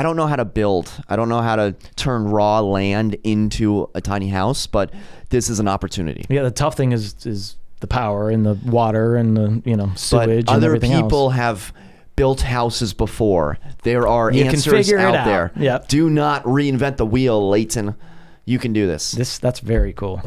I don't know how to build. I don't know how to turn raw land into a tiny house, but this is an opportunity. Yeah, the tough thing is the power and the water and the sewage but and other everything people else. have built houses before. There are You answers can figure it out there. Yep. Do not reinvent the wheel, Leighton. You can do this. That's very cool.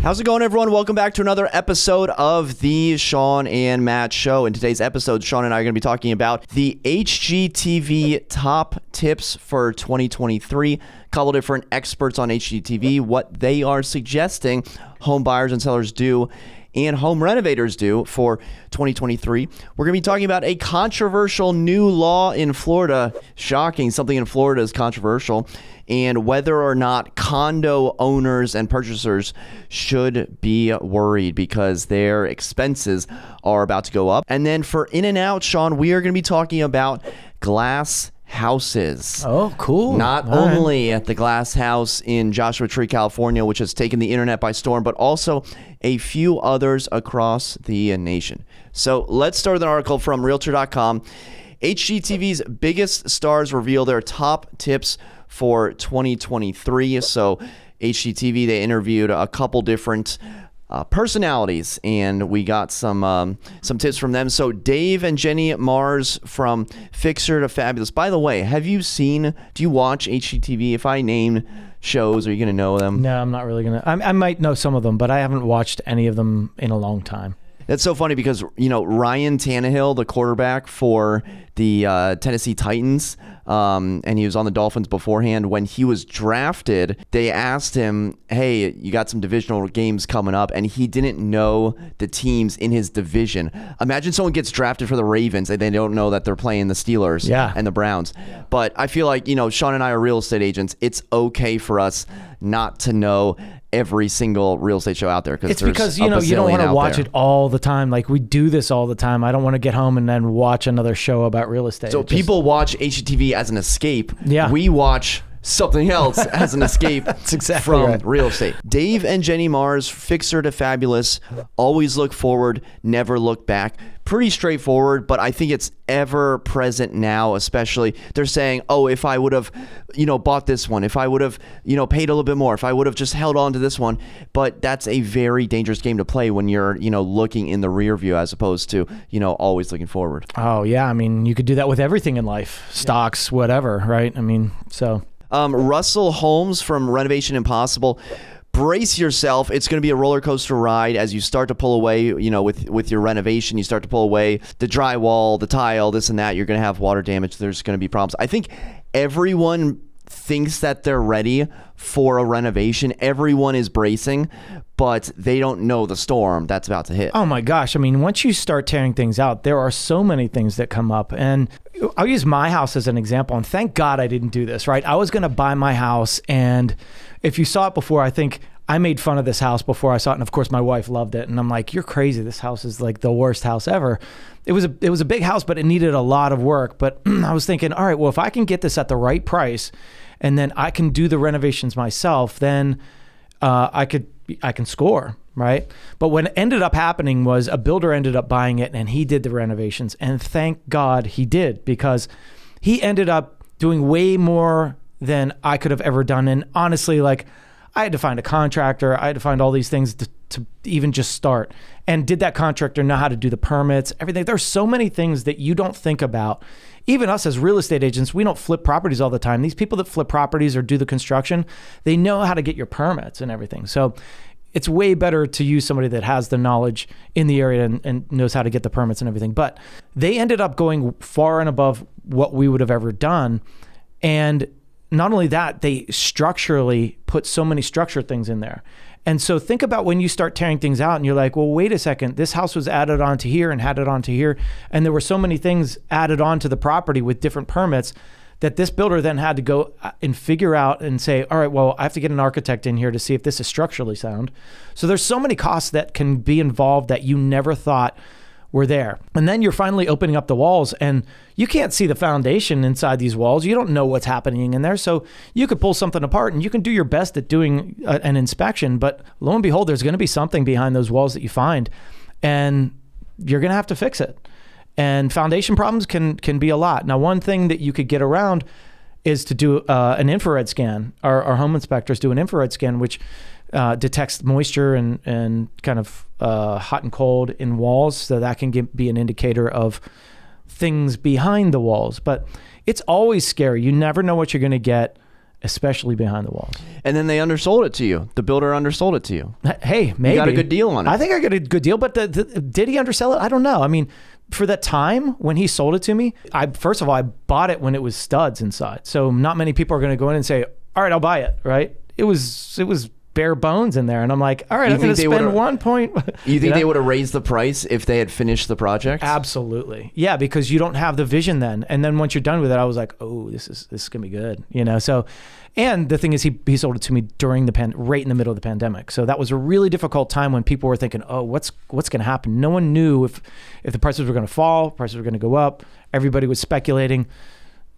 How's it going, everyone? Welcome back to another episode of the Shawn and Matt Show. In today's episode, Shawn and I are going to be talking about the HGTV top tips for 2023. A couple different experts on HGTV, what they are suggesting home buyers and sellers do and home renovators do for 2023. We're going to be talking about a controversial new law in Florida. Shocking, something in Florida is controversial. And whether or not condo owners and purchasers should be worried because their expenses are about to go up. And then for In and Out, Shawn, we are going to be talking about glass houses. Oh, cool. Not All only at the glass house in Joshua Tree, California, which has taken the internet by storm, but also a few others across the nation. So let's start with an article from Realtor.com. HGTV's biggest stars reveal their top tips for 2023. So HGTV, they interviewed a couple different personalities, and we got some tips from them. So Dave and Jenny Mars from Fixer to Fabulous. By the way, do you watch HGTV? If I name shows, are you going to know them? No, I'm not really going to. I might know some of them, but I haven't watched any of them in a long time. That's so funny because, Ryan Tannehill, the quarterback for the Tennessee Titans, and he was on the Dolphins beforehand. When he was drafted, they asked him, hey, you got some divisional games coming up, and he didn't know the teams in his division. Imagine someone gets drafted for the Ravens and they don't know that they're playing the Steelers and the Browns. Yeah. But I feel like, Shawn and I are real estate agents. It's okay for us not to know every single real estate show out there. It's because, you don't want to watch it all the time. Like, we do this all the time. I don't want to get home and then watch another show about real estate. So people watch HGTV as an escape. Yeah. We watch something else as an escape from right. real estate. Dave and Jenny Mars, Fixer to Fabulous, always look forward, never look back. Pretty straightforward, but I think it's ever present now, especially. They're saying, oh, if I would have, bought this one, if I would have, paid a little bit more, if I would have just held on to this one. But that's a very dangerous game to play when you're, looking in the rear view as opposed to, always looking forward. Oh, yeah. I mean, you could do that with everything in life, stocks, whatever, right? I mean, so... Russell Holmes from Renovation Impossible. Brace yourself. It's going to be a roller coaster ride as you start to pull away, with your renovation. You start to pull away the drywall, the tile, this and that. You're going to have water damage. There's going to be problems. I think everyone thinks that they're ready for a renovation. Everyone is bracing, but they don't know the storm that's about to hit. Oh my gosh. I mean, once you start tearing things out, there are so many things that come up. And I'll use my house as an example. And thank God I didn't do this, right? I was going to buy my house. And if you saw it before, I think I made fun of this house before I saw it. And of course, my wife loved it. And I'm like, you're crazy. This house is like the worst house ever. It was a big house, but it needed a lot of work. But I was thinking, all right, well, if I can get this at the right price and then I can do the renovations myself, then I can score, right? But what ended up happening was a builder ended up buying it and he did the renovations. And thank God he did, because he ended up doing way more than I could have ever done. And honestly, like, I had to find a contractor. I had to find all these things to even just start. And did that contractor know how to do the permits, everything? There's so many things that you don't think about. Even us as real estate agents, we don't flip properties all the time. These people that flip properties or do the construction, they know how to get your permits and everything. So it's way better to use somebody that has the knowledge in the area and knows how to get the permits and everything. But they ended up going far and above what we would have ever done. And not only that, they structurally put so many structure things in there. And so think about when you start tearing things out and you're like, well, wait a second, this house was added onto here and added onto here. And there were so many things added onto the property with different permits that this builder then had to go and figure out and say, all right, well, I have to get an architect in here to see if this is structurally sound. So there's so many costs that can be involved that you never thought were there. And then you're finally opening up the walls and you can't see the foundation inside these walls. You don't know what's happening in there. So you could pull something apart and you can do your best at doing an inspection, but lo and behold, there's going to be something behind those walls that you find and you're going to have to fix it. And foundation problems can be a lot. Now, one thing that you could get around is to do an infrared scan. Our home inspectors do an infrared scan, which detects moisture and kind of hot and cold in walls. So that can be an indicator of things behind the walls. But it's always scary. You never know what you're going to get, especially behind the walls. And then they undersold it to you. The builder undersold it to you. Hey, maybe. You got a good deal on it. I think I got a good deal, but did he undersell it? I don't know. I mean, for that time when he sold it to me, first of all, I bought it when it was studs inside. So not many people are going to go in and say, all right, I'll buy it, right? It was bare bones in there. And I'm like, all right, I'm going to spend 1 point. You think they would have raised the price if they had finished the project? Absolutely. Yeah, because you don't have the vision then. And then once you're done with it, I was like, oh, this is going to be good. So, and the thing is he sold it to me during right in the middle of the pandemic. So that was a really difficult time when people were thinking, oh, what's going to happen? No one knew if the prices were going to fall, prices were going to go up. Everybody was speculating.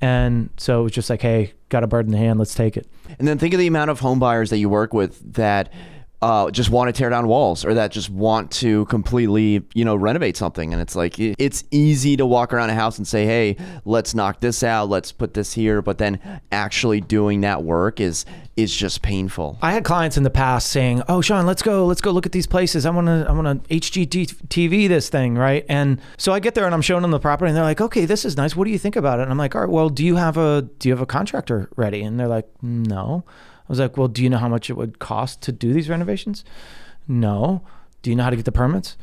And so it was just like, hey, got a bird in the hand, let's take it. And then think of the amount of home buyers that you work with that just want to tear down walls or that just want to completely, renovate something. And it's like, it's easy to walk around a house and say, hey, let's knock this out, let's put this here. But then actually doing that work is just painful. I had clients in the past saying, oh, Shawn, let's go look at these places. I want to HGTV this thing, right? And so I get there and I'm showing them the property and they're like, okay, this is nice. What do you think about it? And I'm like, all right, well, do you have a contractor ready? And they're like, no. I was like, well, do you know how much it would cost to do these renovations? No. Do you know how to get the permits?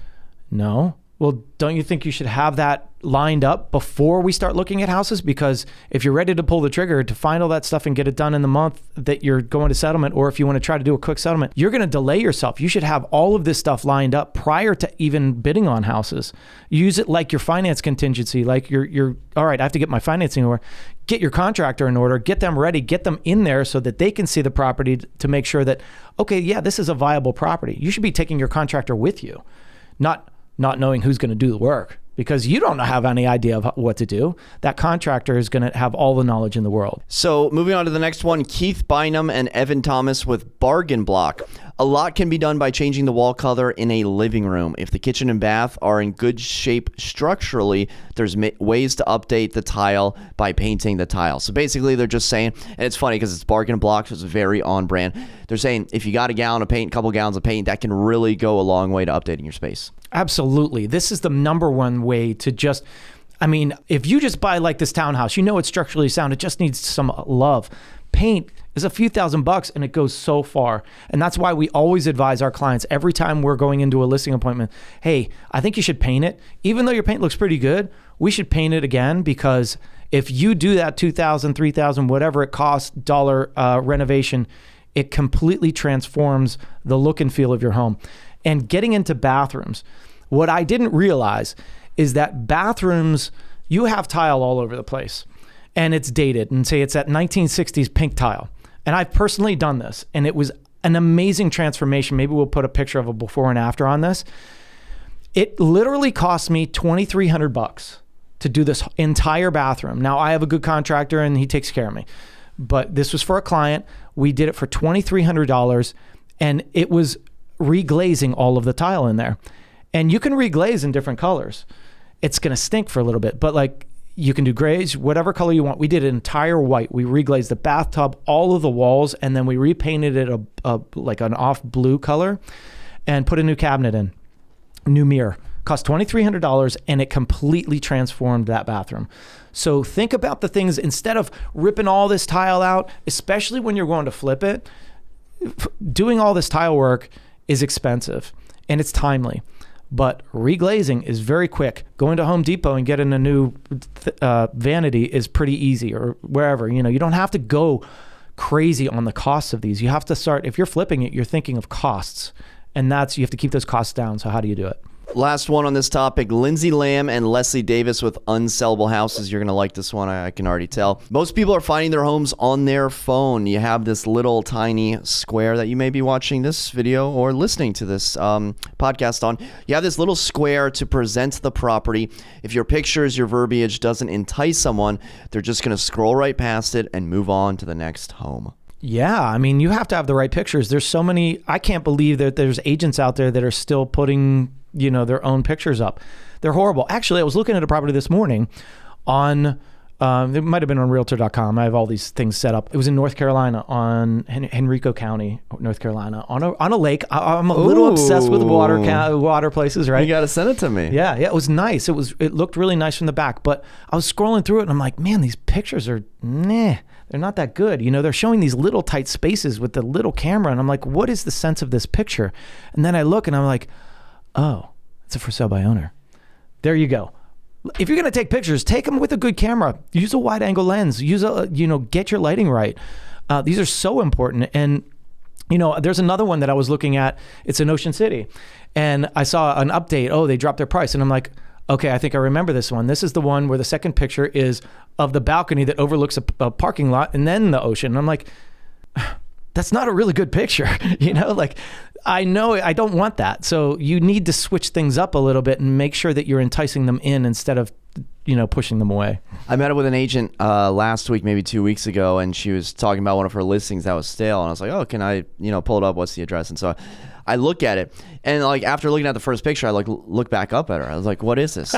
No. Well, don't you think you should have that lined up before we start looking at houses? Because if you're ready to pull the trigger to find all that stuff and get it done in the month that you're going to settlement, or if you want to try to do a quick settlement, you're going to delay yourself. You should have all of this stuff lined up prior to even bidding on houses. Use it like your finance contingency, like you're all right, I have to get my financing in order. Get your contractor in order, get them ready, get them in there so that they can see the property to make sure that, okay, yeah, this is a viable property. You should be taking your contractor with you, not knowing who's going to do the work, because you don't have any idea of what to do. That contractor is going to have all the knowledge in the world. So moving on to the next one, Keith Bynum and Evan Thomas with Bargain Block. A lot can be done by changing the wall color in a living room. If the kitchen and bath are in good shape structurally, there's ways to update the tile by painting the tile. So basically they're just saying, and it's funny because it's Bargain Block, so it's very on brand. They're saying if you got a gallon of paint, a couple gallons of paint, that can really go a long way to updating your space. Absolutely. This is the number one way to just, if you just buy like this townhouse, it's structurally sound, it just needs some love. Paint is a few $1,000s and it goes so far. And that's why we always advise our clients every time we're going into a listing appointment, hey, I think you should paint it. Even though your paint looks pretty good, we should paint it again, because if you do that $2,000, $3,000, whatever it costs dollar renovation, it completely transforms the look and feel of your home. And getting into bathrooms, what I didn't realize is that bathrooms, you have tile all over the place and it's dated, and say it's that 1960s pink tile. And I've personally done this and it was an amazing transformation. Maybe we'll put a picture of a before and after on this. It literally cost me $2,300 to do this entire bathroom. Now I have a good contractor and he takes care of me, but this was for a client. We did it for $2,300 and it was reglazing all of the tile in there. And you can reglaze in different colors. It's going to stink for a little bit, but you can do grays, whatever color you want. We did an entire white. We reglazed the bathtub, all of the walls, and then we repainted it like an off blue color and put a new cabinet in, new mirror. Cost $2,300 and it completely transformed that bathroom. So think about the things, instead of ripping all this tile out, especially when you're going to flip it, doing all this tile work is expensive and it's timely, but reglazing is very quick. Going to Home Depot and getting a new vanity is pretty easy, or wherever. You don't have to go crazy on the costs of these. You have to start, if you're flipping it, you're thinking of costs, and you have to keep those costs down. So how do you do it? Last one on this topic, Lindsay Lamb and Leslie Davis with unsellable houses. You're going to like this one, I can already tell. Most people are finding their homes on their phone. You have this little tiny square that you may be watching this video or listening to this podcast on. You have this little square to present the property. If your pictures, your verbiage doesn't entice someone, they're just going to scroll right past it and move on to the next home. Yeah, I mean, you have to have the right pictures. There's so many, I can't believe that there's agents out there that are still putting their own pictures up. They're horrible. Actually, I was looking at a property this morning on, it might have been on realtor.com. I have all these things set up. It was in North Carolina on Henrico County, North Carolina, on a lake. I'm a little obsessed with water places, right? You got to send it to me. Yeah, it was nice. It looked really nice from the back, but I was scrolling through it and I'm like, man, these pictures are, they're not that good. They're showing these little tight spaces with the little camera. And I'm like, what is the sense of this picture? And then I look and I'm like, oh, it's a for sale by owner. There you go. If you're going to take pictures, take them with a good camera. Use a wide angle lens. Get your lighting right. These are so important. And, there's another one that I was looking at. It's in Ocean City. And I saw an update. Oh, they dropped their price. And I'm like, okay, I think I remember this one. This is the one where the second picture is of the balcony that overlooks a parking lot and then the ocean. And I'm like, that's not a really good picture. I know I don't want that. So you need to switch things up a little bit and make sure that you're enticing them in instead of, pushing them away. I met with an agent last week, maybe 2 weeks ago, and she was talking about one of her listings that was stale. And I was like, oh, can I, pull it up? What's the address? And so I look at it, and after looking at the first picture, I look back up at her. I was like, what is this?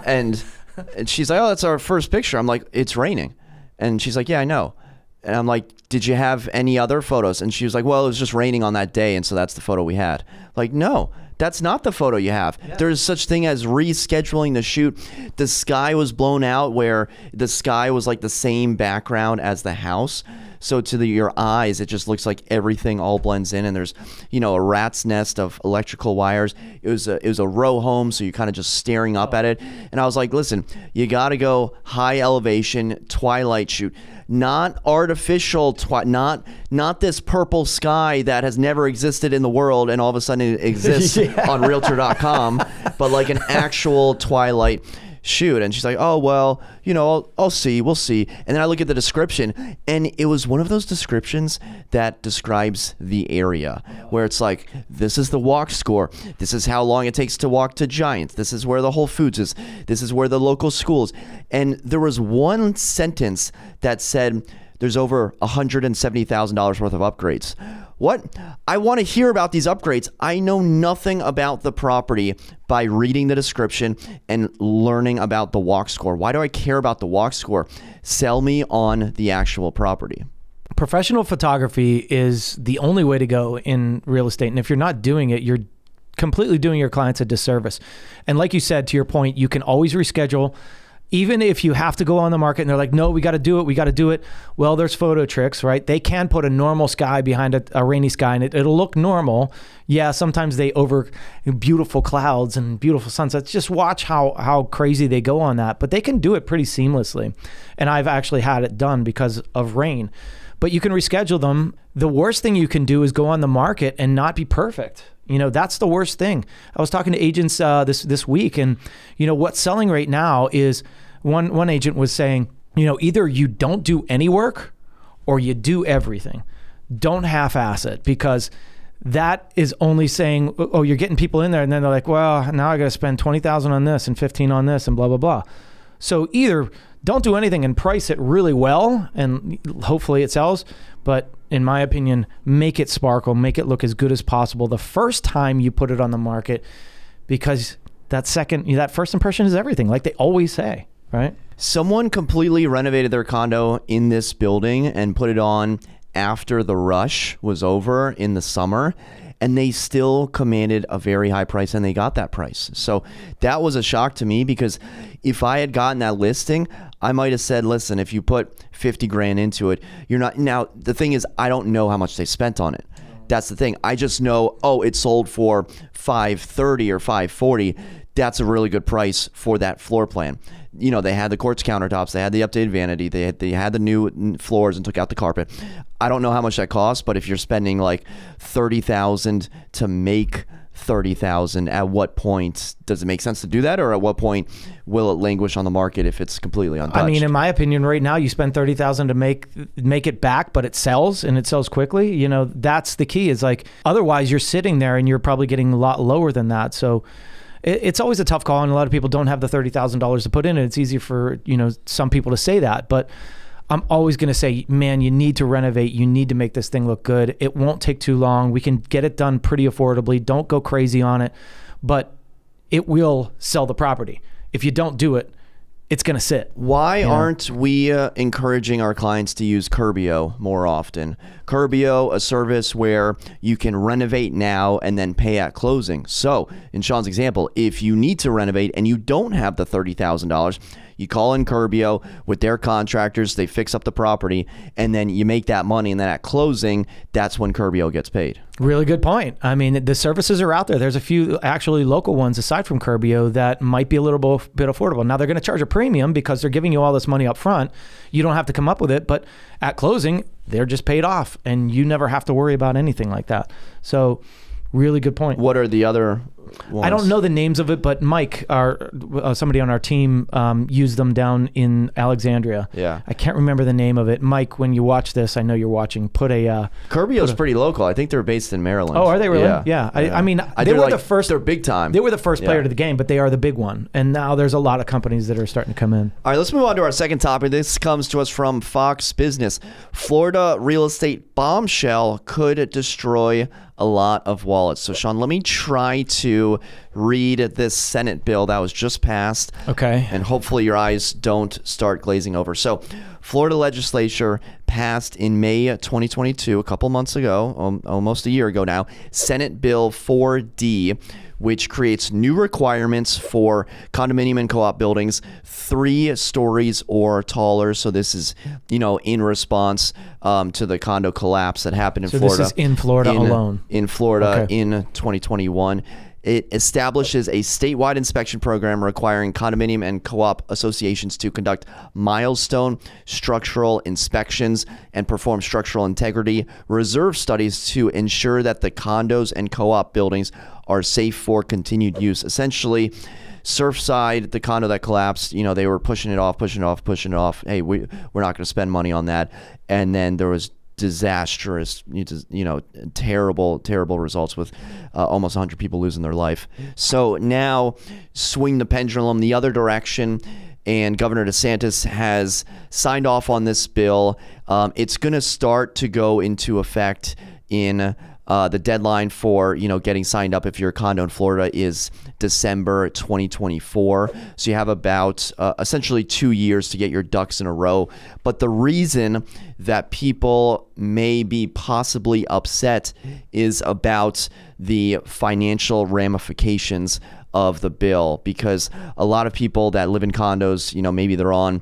and she's like, oh, that's our first picture. I'm like, it's raining. And she's like, yeah, I know. And I'm like, did you have any other photos? And she was like, well, it was just raining on that day, and so that's the photo we had. Like, no, that's not the photo you have. Yeah. There's such thing as rescheduling the shoot. The sky was blown out where the sky was like the same background as the house. So to your eyes, it just looks like everything all blends in, and there's, a rat's nest of electrical wires. It was a row home, so you're kind of just staring up at it. And I was like, listen, you got to go high elevation twilight shoot. Not artificial, not this purple sky that has never existed in the world and all of a sudden it exists on realtor.com, but like an actual twilight shoot. And she's like, oh, well, I'll see, we'll see. And then I look at the description, and it was one of those descriptions that describes the area where it's like, this is the walk score. This is how long it takes to walk to Giants. This is where the Whole Foods is. This is where the local school is. And there was one sentence that said there's over $170,000 worth of upgrades. What? I want to hear about these upgrades. I know nothing about the property by reading the description and learning about the walk score. Why do I care about the walk score? Sell me on the actual property. Professional photography is the only way to go in real estate. And if you're not doing it, you're completely doing your clients a disservice. And like you said, to your point, you can always reschedule. Even if you have to go on the market and they're like, no, we got to do it. Well, there's photo tricks, right? They can put a normal sky behind a rainy sky and it'll look normal. Yeah, sometimes they over beautiful clouds and beautiful sunsets. Just watch how crazy they go on that. But they can do it pretty seamlessly. And I've actually had it done because of rain. But you can reschedule them. The worst thing you can do is go on the market and not be perfect. That's the worst thing. I was talking to agents this week, and what's selling right now is one agent was saying, either you don't do any work or you do everything. Don't half-ass it, because that is only saying, oh, you're getting people in there, and then they're like, well, now I got to spend $20,000 on this and $15,000 on this and blah blah blah. So either don't do anything and price it really well, and hopefully it sells. But in my opinion, make it sparkle, make it look as good as possible the first time you put it on the market, because that first impression is everything, like they always say, right? Someone completely renovated their condo in this building and put it on after the rush was over in the summer, and they still commanded a very high price, and they got that price. So that was a shock to me, because if I had gotten that listing, I might have said, listen, if you put 50 grand into it, you're not. Now, the thing is, I don't know how much they spent on it. That's the thing. I just know, oh, it sold for $530 or $540. That's a really good price for that floor plan. They had the quartz countertops, they had the updated vanity, they had the new floors and took out the carpet. I don't know how much that costs, but if you're spending like $30,000 to make $30,000, at what point does it make sense to do that, or at what point will it languish on the market if it's completely untouched? I mean, in my opinion, right now you spend $30,000 to make it back, but it sells and it sells quickly. You know, that's the key. Is like, otherwise you're sitting there and you're probably getting a lot lower than that. So it's always a tough call, and a lot of people don't have the $30,000 to put in it. It's easy for, you know, some people to say that, but I'm always going to say, man, you need to renovate. You need to make this thing look good. It won't take too long. We can get it done pretty affordably. Don't go crazy on it, but it will sell the property. If you don't do it, it's going to sit. Why aren't we encouraging our clients to use Curbio more often? Curbio, a service where you can renovate now and then pay at closing. So in Shawn's example, if you need to renovate and you don't have the $30,000, you call in Curbio with their contractors, they fix up the property, and then you make that money, and then at closing, that's when Curbio gets paid. Really good point. I mean, the services are out there. There's a few actually local ones aside from Curbio that might be a little bit affordable. Now, they're going to charge a premium because they're giving you all this money up front. You don't have to come up with it, but at closing, they're just paid off, and you never have to worry about anything like that. So really good point. What are the other ones? I don't know the names of it, but Mike, somebody on our team, used them down in Alexandria. Yeah. I can't remember the name of it. Mike, when you watch this, I know you're watching, Curbio's pretty local. I think they're based in Maryland. Oh, are they really? Yeah. I mean, they were the first. They're big time. They were the first player to the game, but they are the big one. And now there's a lot of companies that are starting to come in. All right, let's move on to our second topic. This comes to us from Fox Business. Florida real estate bombshell could destroy a lot of wallets. So, Shawn, let me try to read this Senate bill that was just passed. Okay. And hopefully your eyes don't start glazing over. So, Florida legislature passed in May 2022, a couple months ago, almost a year ago now, Senate Bill 4D, which creates new requirements for condominium and co-op buildings 3 stories or taller. So this is, in response to the condo collapse that happened in Florida. So this is in Florida alone? In Florida in 2021. It establishes a statewide inspection program requiring condominium and co-op associations to conduct milestone structural inspections and perform structural integrity reserve studies to ensure that the condos and co-op buildings are safe for continued use. Essentially, Surfside, the condo that collapsed, they were pushing it off. Hey, we're not going to spend money on that. And then there was disastrous, terrible results with almost 100 people losing their life. So now swing the pendulum the other direction, and Governor DeSantis has signed off on this bill. It's going to start to go into effect in the deadline for getting signed up if you're a condo in Florida is December 2024. So you have about essentially 2 years to get your ducks in a row. But the reason that people may be possibly upset is about the financial ramifications of the bill, because a lot of people that live in condos, maybe they're on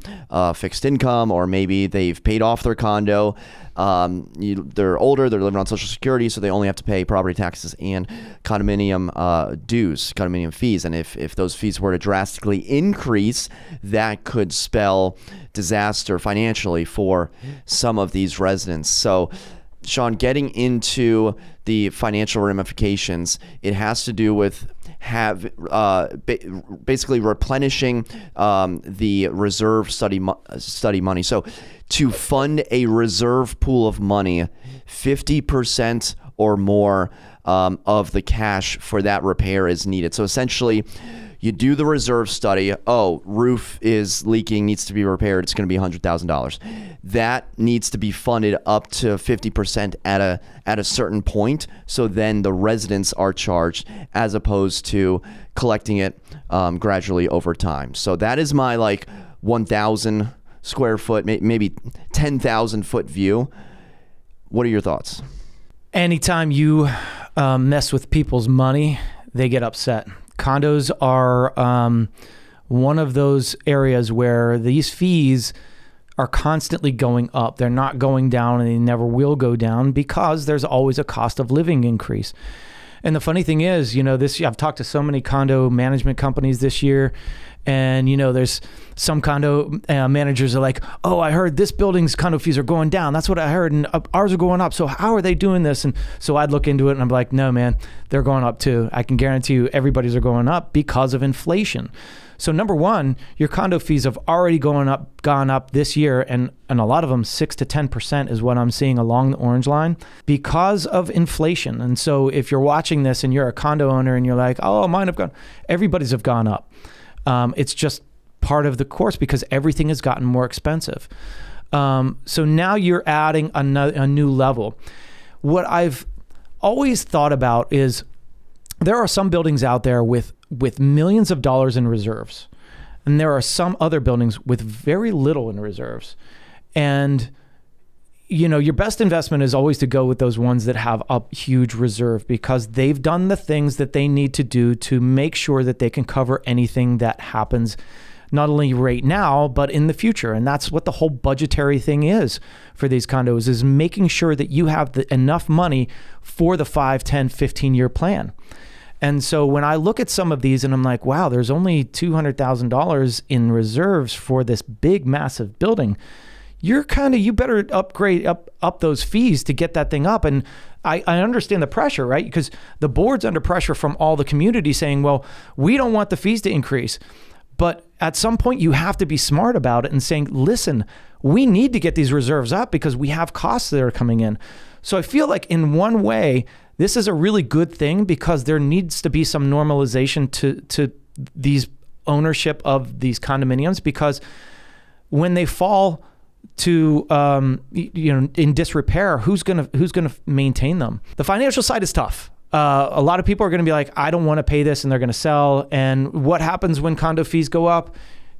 fixed income, or maybe they've paid off their condo. They're older, they're living on Social Security, so they only have to pay property taxes and condominium dues, condominium fees. And if those fees were to drastically increase, that could spell disaster financially for some of these residents. So, Shawn, getting into the financial ramifications, it has to do with basically replenishing the reserve study money. So to fund a reserve pool of money, 50% or more of the cash for that repair is needed. So essentially, you do the reserve study. Oh, roof is leaking, needs to be repaired. It's going to be $100,000. That needs to be funded up to 50% at a certain point. So then the residents are charged, as opposed to collecting it gradually over time. So that is my 1,000 square foot, maybe 10,000 foot view. What are your thoughts? Anytime you mess with people's money, they get upset. Condos are one of those areas where these fees are constantly going up. They're not going down, and they never will go down, because there's always a cost of living increase. And the funny thing is, I've talked to so many condo management companies this year, And, there's some condo managers are like, oh, I heard this building's condo fees are going down. That's what I heard. And ours are going up. So how are they doing this? And so I'd look into it and I'm like, no, man, they're going up too. I can guarantee you everybody's are going up because of inflation. So number one, your condo fees have already gone up this year. And a lot of them 6 to 10% is what I'm seeing along the orange line because of inflation. And so if you're watching this and you're a condo owner and you're like, oh, mine have gone, everybody's have gone up. It's just part of the course because everything has gotten more expensive. So now you're adding a new level. What I've always thought about is there are some buildings out there with millions of dollars in reserves, and there are some other buildings with very little in reserves. And your best investment is always to go with those ones that have a huge reserve because they've done the things that they need to do to make sure that they can cover anything that happens, not only right now, but in the future. And that's what the whole budgetary thing is for these condos, is making sure that you have enough money for the 5, 10, 15-year plan. And so when I look at some of these and I'm like, wow, there's only $200,000 in reserves for this big, massive building. You better upgrade up those fees to get that thing up. And I understand the pressure, right? Because the board's under pressure from all the community saying, well, we don't want the fees to increase. But at some point you have to be smart about it and saying, listen, we need to get these reserves up because we have costs that are coming in. So I feel like in one way, this is a really good thing because there needs to be some normalization to these ownership of these condominiums, because when they fall to in disrepair, who's gonna maintain them? The financial side is tough. A lot of people are going to be like, I don't want to pay this, and they're going to sell. And what happens when condo fees go up?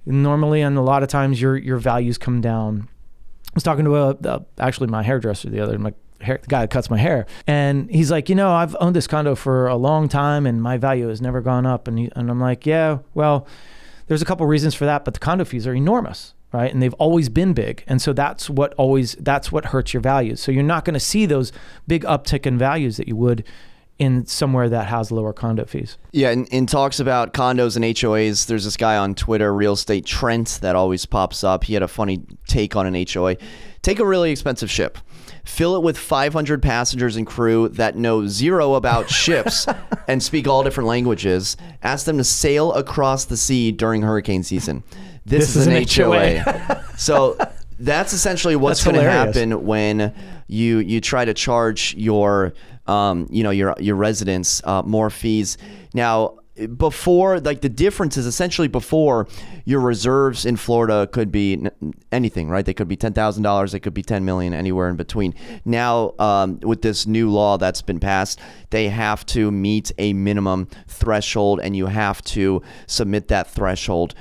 Normally, and a lot of times, your values come down. I was talking to actually my hairdresser the other, the guy that cuts my hair, and he's like, I've owned this condo for a long time, and my value has never gone up. And I'm like, yeah, well, there's a couple reasons for that, but the condo fees are enormous. Right? And they've always been big. And so that's what hurts your values. So you're not going to see those big uptick in values that you would in somewhere that has lower condo fees. Yeah, in talks about condos and HOAs, there's this guy on Twitter, Real Estate Trent, that always pops up. He had a funny take on an HOA. Take a really expensive ship, fill it with 500 passengers and crew that know zero about ships and speak all different languages. Ask them to sail across the sea during hurricane season. This is an HOA. So that's essentially what's going to happen when you try to charge your residents more fees. Now, before, like, the difference is essentially before, your reserves in Florida could be anything, right? They could be $10,000, they could be $10 million, anywhere in between. Now, with this new law that's been passed, they have to meet a minimum threshold, and you have to submit that threshold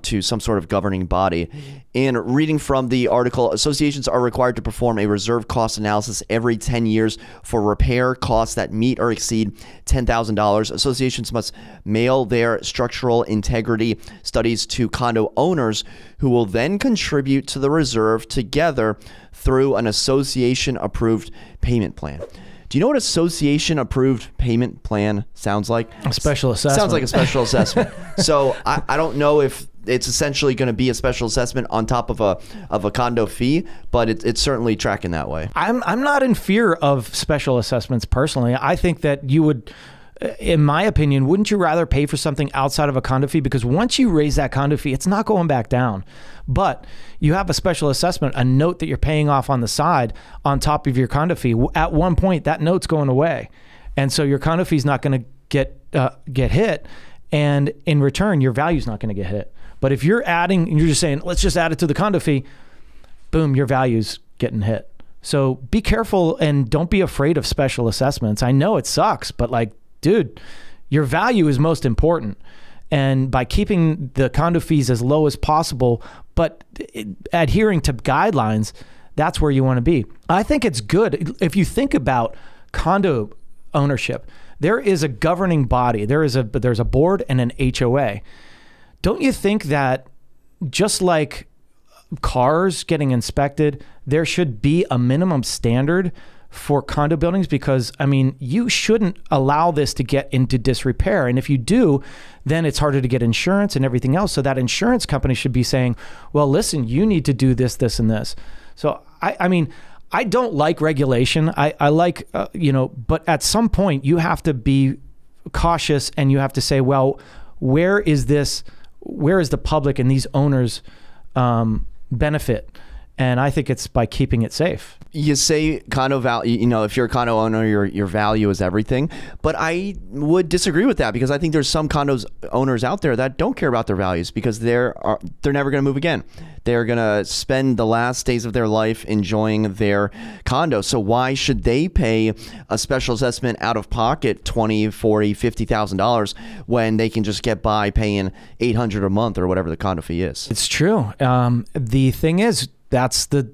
to some sort of governing body. And reading from the article, associations are required to perform a reserve cost analysis every 10 years for repair costs that meet or exceed $10,000. Associations must mail their structural integrity studies to condo owners, who will then contribute to the reserve together through an association-approved payment plan. Do you know what association-approved payment plan sounds like? A special assessment. Sounds like a special assessment. So I don't know if it's essentially going to be a special assessment on top of a condo fee, but it's certainly tracking that way. I'm not in fear of special assessments personally. I think that you would, in my opinion, wouldn't you rather pay for something outside of a condo fee? Because once you raise that condo fee, it's not going back down. But you have a special assessment, a note that you're paying off on the side on top of your condo fee. At one point, that note's going away. And so your condo fee is not going to get hit. And in return, your value's not going to get hit. But if you're adding, and you're just saying, let's just add it to the condo fee, boom, your value's getting hit. So be careful and don't be afraid of special assessments. I know it sucks, but like, dude, your value is most important. And by keeping the condo fees as low as possible, but adhering to guidelines, that's where you want to be. I think it's good. If you think about condo ownership, there is a governing body. There's a board and an HOA. Don't you think that just like cars getting inspected, there should be a minimum standard for condo buildings because, I mean, you shouldn't allow this to get into disrepair. And if you do, then it's harder to get insurance and everything else. So that insurance company should be saying, well, listen, you need to do this, this, and this. So, I mean, I don't like regulation. I like, but at some point you have to be cautious and you have to say, well, where is the public and these owners benefit? And I think it's by keeping it safe. You say condo value, if you're a condo owner, your value is everything. But I would disagree with that because I think there's some condos owners out there that don't care about their values because they're never going to move again. They're going to spend the last days of their life enjoying their condo. So why should they pay a special assessment out of pocket, $20,000, $40,000, $50,000 when they can just get by paying $800 a month or whatever the condo fee is? It's true. The thing is, that's the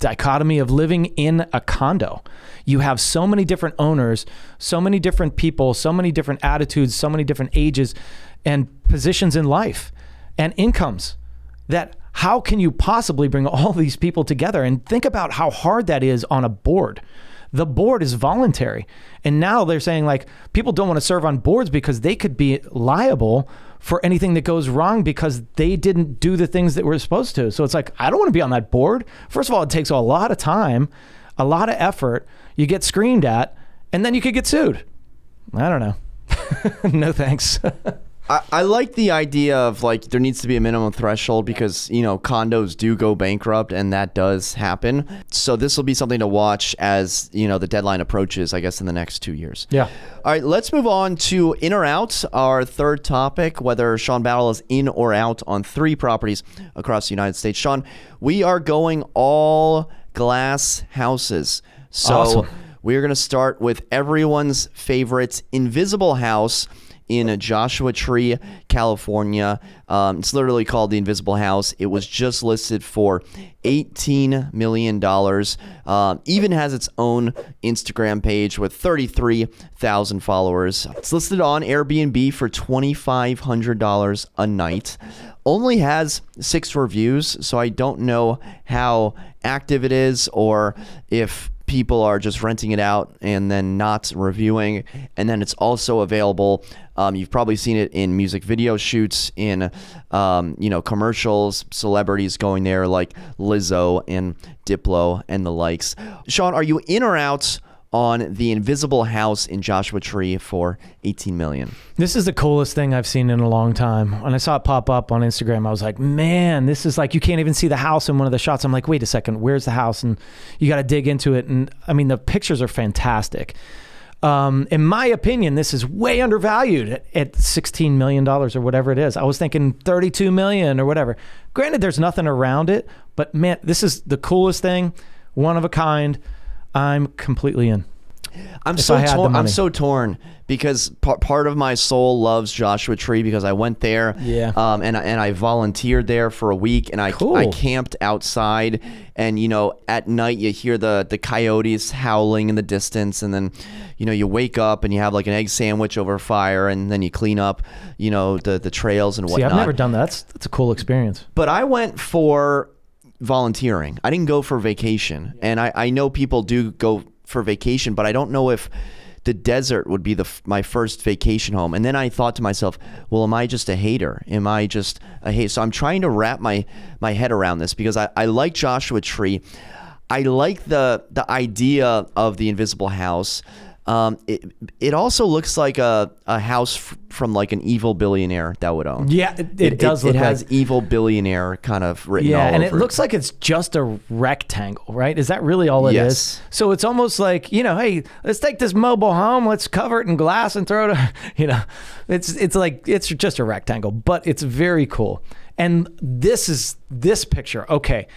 dichotomy of living in a condo. You have so many different owners, so many different people, so many different attitudes, so many different ages and positions in life and incomes that how can you possibly bring all these people together? And think about how hard that is on a board. The board is voluntary. And now they're saying like people don't want to serve on boards because they could be liable for anything that goes wrong because they didn't do the things that we're supposed to. So it's like, I don't want to be on that board. First of all, it takes a lot of time, a lot of effort. You get screamed at, and then you could get sued. I don't know. No thanks. I like the idea of like there needs to be a minimum threshold because, condos do go bankrupt and that does happen. So this will be something to watch as, the deadline approaches, I guess, in the next 2 years. Yeah. All right, let's move on to in or out, our third topic, whether Shawn Battle is in or out on 3 properties across the United States. Shawn, we are going all glass houses. So awesome. We're going to start with everyone's favorite Invisible House in Joshua Tree, California. It's literally called the Invisible House. It was just listed for $18 million. Even has its own Instagram page with 33,000 followers. It's listed on Airbnb for $2,500 a night. Only has 6 reviews, so I don't know how active it is or if people are just renting it out and then not reviewing. And then it's also available. You've probably seen it in music video shoots, in commercials, celebrities going there like Lizzo and Diplo and the likes. Shawn, are you in or out on the Invisible House in Joshua Tree for $18 million? This is the coolest thing I've seen in a long time. When I saw it pop up on Instagram, I was like, man, this is like, you can't even see the house in one of the shots. I'm like, wait a second, where's the house? And you got to dig into it. And I mean, the pictures are fantastic. In my opinion, this is way undervalued at $16 million or whatever it is. I was thinking $32 million or whatever. Granted, there's nothing around it, but man, this is the coolest thing, one of a kind. I'm completely in. I'm so torn because part of my soul loves Joshua Tree because I went there, and I volunteered there for a week, and I camped outside, and at night you hear the coyotes howling in the distance, and then you wake up and you have like an egg sandwich over fire, and then you clean up the trails and whatnot. See, I've never done that. That's a cool experience. But I went for volunteering. I didn't go for vacation, and I know people do go for vacation, but I don't know if the desert would be my first vacation home. And then I thought to myself, well, am I just a hater? Am I just a hater? So I'm trying to wrap my head around this because I like Joshua Tree. I like the idea of the Invisible House. It also looks like a house from like an evil billionaire that would own. Yeah, it does look it has evil billionaire kind of written all over it. Yeah, and it looks like it's just a rectangle, right? Is that really all it is? So it's almost like, hey, let's take this mobile home, let's cover it in glass and throw it, it's like, it's just a rectangle, but it's very cool. And this picture, okay.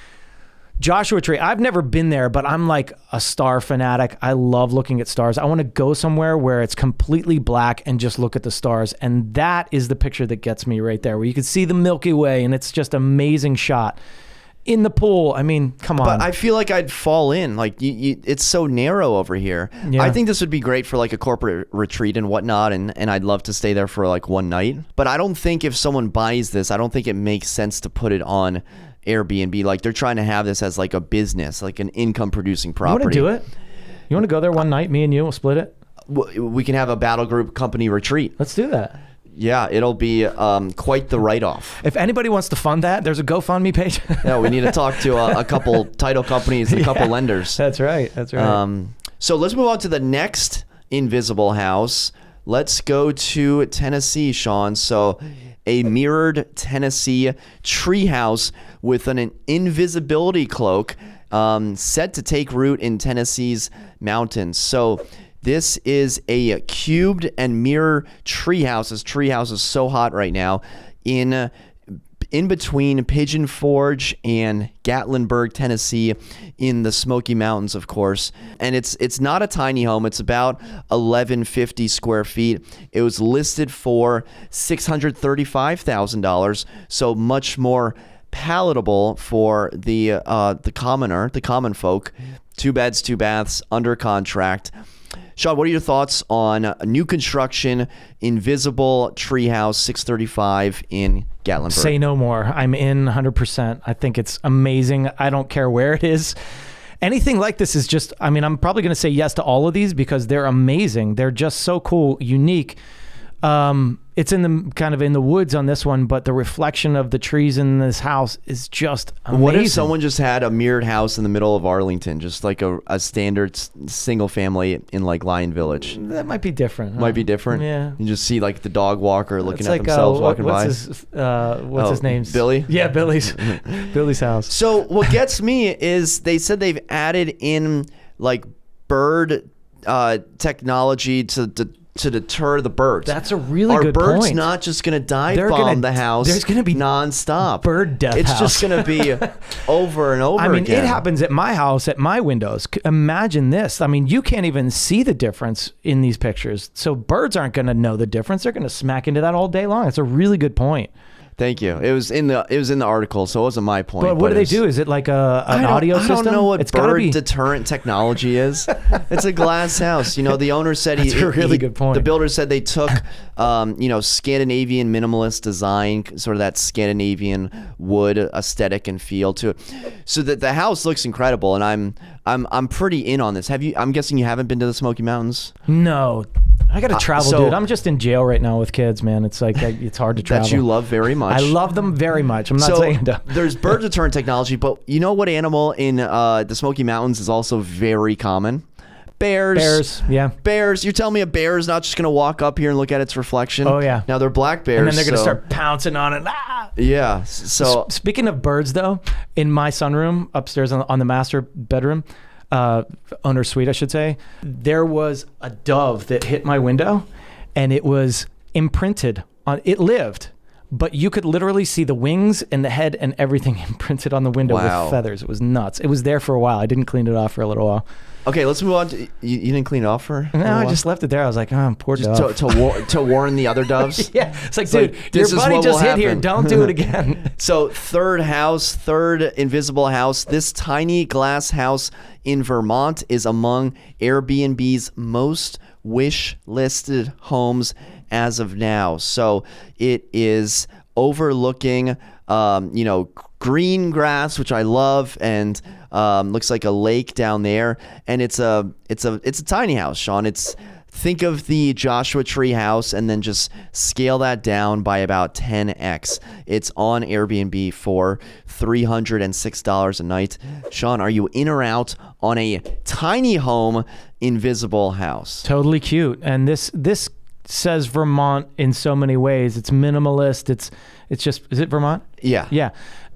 Joshua Tree, I've never been there, but I'm like a star fanatic. I love looking at stars. I want to go somewhere where it's completely black and just look at the stars. And that is the picture that gets me right there, where you can see the Milky Way and it's just amazing shot. In the pool, I mean, come on. But I feel like I'd fall in. Like, it's so narrow over here. Yeah. I think this would be great for like a corporate retreat and whatnot, and I'd love to stay there for like one night. But I don't think if someone buys this, I don't think it makes sense to put it on Airbnb. Like, they're trying to have this as like a business, like an income producing property. You want to do it? You want to go there one night? Me and you will split it. We can have a battle group company retreat. Let's do that. Yeah, it'll be quite the write-off. If anybody wants to fund that, there's a GoFundMe page. Yeah, we need to talk to a couple title companies and a couple lenders. That's right. That's right. So let's move on to the next invisible house. Let's go to Tennessee, Shawn. So a mirrored Tennessee treehouse with an invisibility cloak set to take root in Tennessee's mountains. So this is a cubed and mirror treehouse. This treehouse is so hot right now in between Pigeon Forge and Gatlinburg, Tennessee, in the Smoky Mountains, of course. And it's not a tiny home. It's about 1,150 square feet. It was listed for $635,000, so much more palatable for the common folk. 2 beds, 2 baths, under contract. Shawn, what are your thoughts on new construction, invisible treehouse, 635 in Gatlinburg? Say no more. I'm in 100%. I think it's amazing. I don't care where it is. Anything like this is just, I mean, I'm probably going to say yes to all of these because they're amazing. They're just so cool, unique. It's in the kind of in the woods on this one, but the reflection of the trees in this house is just amazing. What if someone just had a mirrored house in the middle of Arlington, just like a standard single family in like Lion Village? That might be different. Might be different. Yeah. You just see like the dog walker looking It's at like, themselves walking by. What's his name? Billy? Yeah, Billy's house. So what gets me is they said they've added in like bird technology to deter the birds. That's a really good point. Are birds not just going to dive bomb the house? There's going to be nonstop bird death. It's just going to be over and over again. I mean, it happens at my house, at my windows. Imagine this. I mean, you can't even see the difference in these pictures. So birds aren't going to know the difference. They're going to smack into that all day long. It's a really good point. Thank you. It was in the article, so it wasn't my point. But what do they do? Is it like an audio system? I don't know what it's bird deterrent technology is. It's a glass house. You know, the owner said That's a really good point. The builder said they took, Scandinavian minimalist design, sort of that Scandinavian wood aesthetic and feel to it, so that the house looks incredible. And I'm pretty in on this. I'm guessing you haven't been to the Smoky Mountains? No. I got to travel, dude. I'm just in jail right now with kids, man. It's like, it's hard to travel. That you love very much. I love them very much. I'm not saying that. There's bird deterrent technology, but you know what animal in the Smoky Mountains is also very common? Bears. Bears, yeah. Bears. You're telling me a bear is not just going to walk up here and look at its reflection? Oh, yeah. Now, they're black bears. And then they're going to start pouncing on it. Ah! Yeah. So speaking of birds, though, in my sunroom upstairs on the master bedroom, owner's suite, I should say, there was a dove that hit my window, and it was imprinted on. It lived, but you could literally see the wings and the head and everything imprinted on the window with feathers. It was nuts. It was there for a while. I didn't clean it off for a little while. Okay, let's move on to you didn't clean it off for? No, I just left it there. I was like, oh, poor dove. To warn the other doves. Yeah, it's like, dude, your buddy just hit here. Don't do it again. So third invisible house. This tiny glass house in Vermont is among Airbnb's most wish-listed homes as of now. So it is overlooking, green grass, which I love, and looks like a lake down there. And it's a tiny house, Shawn. Think of the Joshua Tree house and then just scale that down by about 10x. It's on Airbnb for $306 a night. Shawn, are you in or out on a tiny home invisible house? Kind cute. And this says Vermont in so many ways. It's minimalist. It's just, is it Vermont? Yeah. Yeah.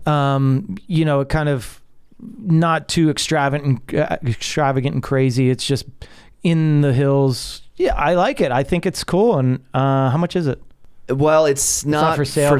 Kind of not too extravagant and crazy. It's just in the hills. Yeah, I like it. I think it's cool. And how much is it? Well, it's not for sale,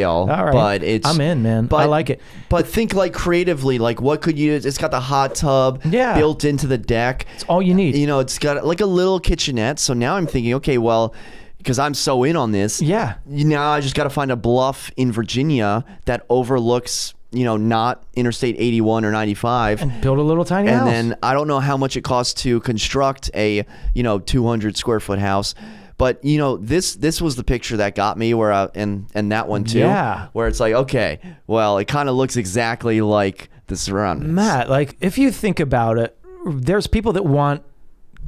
all right. But I'm in, man. I like it. But think like creatively, like what could you? It's got the hot tub built into the deck. It's all you need. It's got like a little kitchenette. So now I'm thinking, okay, well, because I'm so in on this. Yeah. Now I just got to find a bluff in Virginia that overlooks, not Interstate 81 or 95. And build a little tiny house. And then I don't know how much it costs to construct a, 200 square foot house. But, this was the picture that got me and that one too. Yeah. Where it's like, okay, well, it kind of looks exactly like the surroundings. Matt, like if you think about it, there's people that want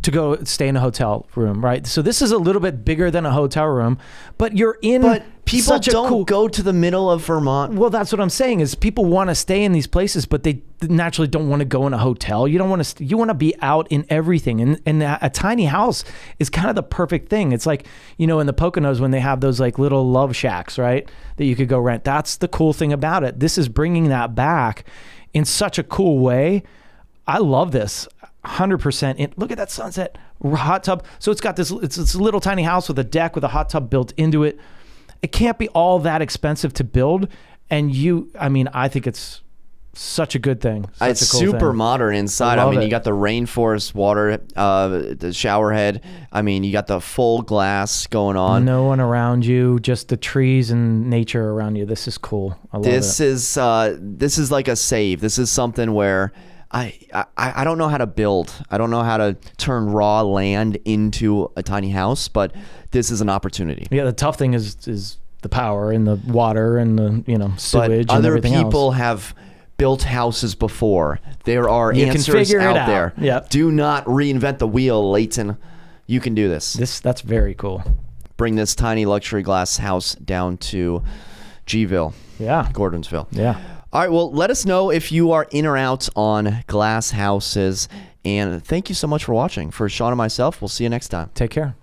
to go stay in a hotel room, right? So this is a little bit bigger than a hotel room, but you're in. But people such a don't cool, go to the middle of Vermont. Well, that's what I'm saying is people want to stay in these places, but they naturally don't want to go in a hotel. You don't want to. You want to be out in everything, and a tiny house is kind of the perfect thing. It's like, in the Poconos when they have those like little love shacks, right, that you could go rent. That's the cool thing about it. This is bringing that back in such a cool way. I love this 100%. Look at that sunset, hot tub. So it's got it's this little tiny house with a deck with a hot tub built into it. It can't be all that expensive to build. And I think it's such a good thing. It's a cool super thing. modern inside. I love you it. got the rainforest water, the shower head. You got the full glass going on. No one around you, just the trees and nature around you. This is cool. I love it. This is like a save. This is something where I don't know how to build. I don't know how to turn raw land into a tiny house, but this is an opportunity. Yeah, the tough thing is the power and the water and the sewage but and other everything people else. have built houses before. There are You answers can figure it out out. there. Yep. Do not reinvent the wheel, Leighton. You can do this. That's very cool. Bring this tiny luxury glass house down to Gville. Yeah. Gordonsville. Yeah. All right, well, let us know if you are in or out on glass houses. And thank you so much for watching. For Shawn and myself, we'll see you next time. Take care.